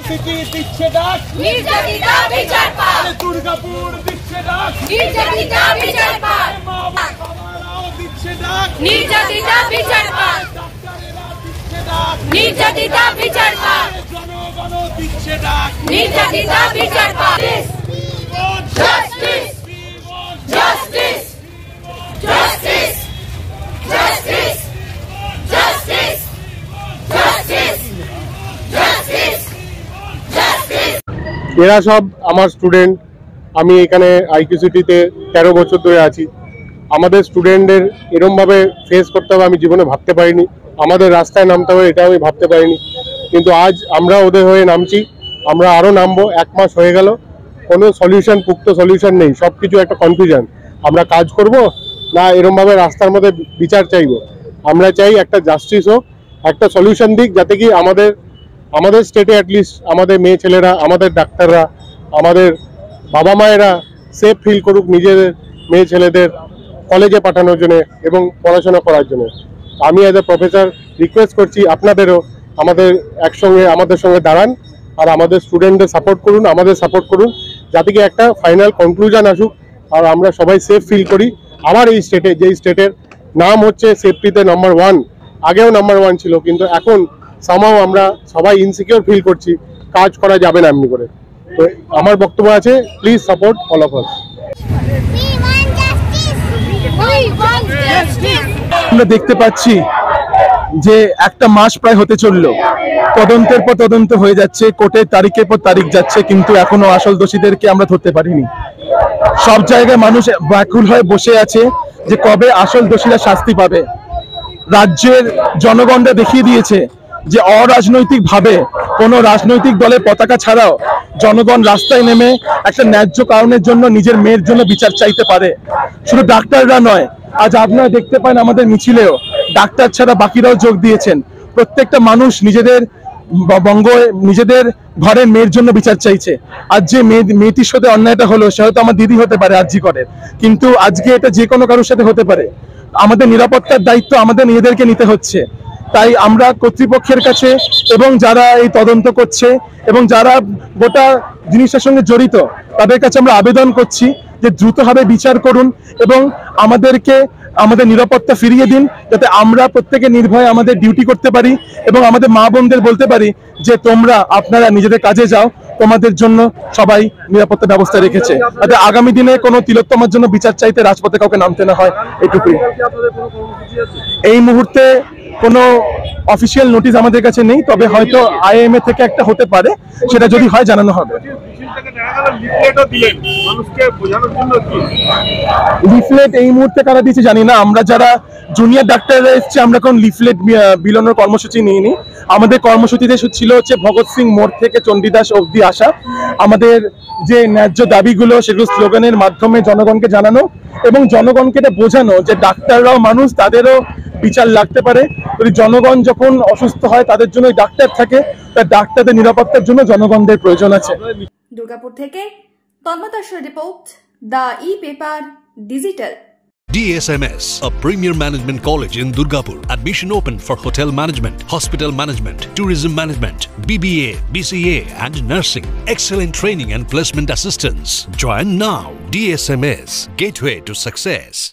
City দিচ্ছে ডাক, নির্যাতিতা বিচার পাক। দুর্গাপুর দিচ্ছে ডাক, নির্যাতিতা বিচার পাক। বাবারাও দিচ্ছে ডাক, নির্যাতিতা বিচার পাক। ডাক্তারেরা দিচ্ছে ডাক, নির্যাতিতা বিচার পাক। জনগণ দিচ্ছে ডাক, নির্যাতিতা বিচার পাক। Justice, justice, justice, justice, justice, justice, justice, justice. এরা সব আমার স্টুডেন্ট। আমি এখানে আইকিউসিটিতে 13 বছর ধরে আছি। আমাদের স্টুডেন্টদের এরমভাবে ফেস করতে হবে আমি জীবনে ভাবতে পারিনি। আমাদের রাস্তায় নামতে হবে এটা আমি ভাবতে পারিনি, কিন্তু আজ আমরা ওদের হয়ে নামছি। আমরা আরও নামবো। 1 মাস হয়ে গেল, কোনো সলিউশন, পুক্ত সলিউশন নেই। সব কিছু একটা কনফিউশন। আমরা কাজ করব না এরমভাবে রাস্তার মধ্যে বিচার চাইব? আমরা চাই একটা জাস্টিস হোক, একটা সলিউশন দিক, যাতে কি আমাদের স্টেটে অ্যাটলিস্ট আমাদের মেয়ে ছেলেরা, আমাদের ডাক্তাররা, আমাদের বাবা মায়েরা সেফ ফিল করুক নিজেদের মেয়ে ছেলেদের কলেজে পাঠানোর জন্য এবং পড়াশোনা করার জন্য। আমি অ্যাজ এ প্রফেসর রিকোয়েস্ট করছি আপনাদেরও আমাদের সঙ্গে দাঁড়ান আর আমাদের স্টুডেন্টদের সাপোর্ট করুন, আমাদের সাপোর্ট করুন, যাতে কি একটা ফাইনাল কনক্লুশন আসুক আর আমরা সবাই সেফ ফিল করি। আমার এই স্টেটে, যেই স্টেটের নাম হচ্ছে সেফটিতে নাম্বার 1, আগেও নাম্বার 1 ছিল, কিন্তু এখন সামহাও আমরা সবাই ইনসিকিউর ফিল করছি। কাজ করা যাবে না এমনি করে। তো আমার বক্তব্য আছে, please support all of us. আমরা দেখতে পাচ্ছি যে একটা মাস প্রায় হতে চললো, তদন্তের পর তদন্ত হয়ে যাচ্ছে, কোর্টের তারিখের পর তারিখ যাচ্ছে, কিন্তু এখনো আসল দোষীদেরকে আমরা ধরতে পারিনি। সব জায়গায় মানুষ ব্যাকুল হয়ে বসে আছে যে কবে আসল দোষীরা শাস্তি পাবে। রাজ্যের জনগণরা দেখিয়ে দিয়েছে যে অরাজনৈতিক ভাবে কোনো রাজনৈতিক দলের পতাকা ছাড়াও জনগণ রাস্তায় নেমে একটা ন্যায্য কারণের জন্য নিজের মেয়ের জন্য বিচার চাইতে পারে। শুধু ডাক্তাররা নয়, আজ আপনারা দেখতে পান আমাদের মিছিলেও ডাক্তার ছাড়া বাকিরাও যোগ দিয়েছেন। প্রত্যেকটা মানুষ নিজেদের ঘরের মেয়ের জন্য বিচার চাইছে। আজ যে মেয়েটির সাথে অন্যায়টা হলো, সে হয়তো আমার দিদি হতে পারে আরজি করের, কিন্তু আজকে এটা যে কোনো কারোর সাথে হতে পারে। আমাদের নিরাপত্তার দায়িত্ব আমাদের নিজেদেরকে নিতে হচ্ছে। তাই আমরা কর্তৃপক্ষের কাছে এবং যারা এই তদন্ত করছে এবং যারা গোটা জিনিসটার সঙ্গে জড়িত তাদের কাছে আমরা আবেদন করছি যে দ্রুতভাবে বিচার করুন এবং আমাদের নিরাপত্তা ফিরিয়ে দিন, যাতে আমরা প্রত্যেকে নির্ভয়ে আমাদের ডিউটি করতে পারি এবং আমাদের মা বোনদের বলতে পারি যে আপনারা নিজেদের কাজে যাও, তোমাদের জন্য সবাই নিরাপত্তা ব্যবস্থা রেখেছে, যাতে আগামী দিনে কোনো তিলোত্তমার জন্য বিচার চাইতে রাজপথে কাউকে নামতে না হয়। এটুকুই। এই মুহূর্তে কোনো অফিসিয়াল নোটিশ আমাদের কাছে নেই, তবে হয়তো আইএমএ থেকে একটা হতে পারে, সেটা যদি হয় জানানো হবে। লিফলেট এই মুহূর্তে কারা দিয়েছে জানি না। আমরা যারা জুনিয়র ডাক্তাররা এসেছি আমরা কোন লিফলেট বিলোনোর কর্মসূচি নিইনি। আমাদের কর্মসূচিতে ছিল হচ্ছে ভগৎ সিং মোড় থেকে চণ্ডীদাস অবধি আসা, আমাদের যে ন্যায্য দাবিগুলো সেগুলো স্লোগানের মাধ্যমে জনগণকে জানানো এবং জনগণকে এটা বোঝানো যে ডাক্তাররাও মানুষ, তাদেরও বিচার লাগতে পারে। যদি জনগণ যখন অসুস্থ হয় তাদের জন্য ডাক্তার থাকে, তাই ডাক্তারদের নিরাপত্তার জন্য জনগণদের প্রয়োজন আছে। দুর্গাপুর থেকে তন্মতার report, the e paper digital. DSMS, a premier management college in Durgapur. Admission open for hotel management, hospital management, tourism management, BBA, BCA and nursing. Excellent training and placement assistance. Join now. DSMS, gateway to success.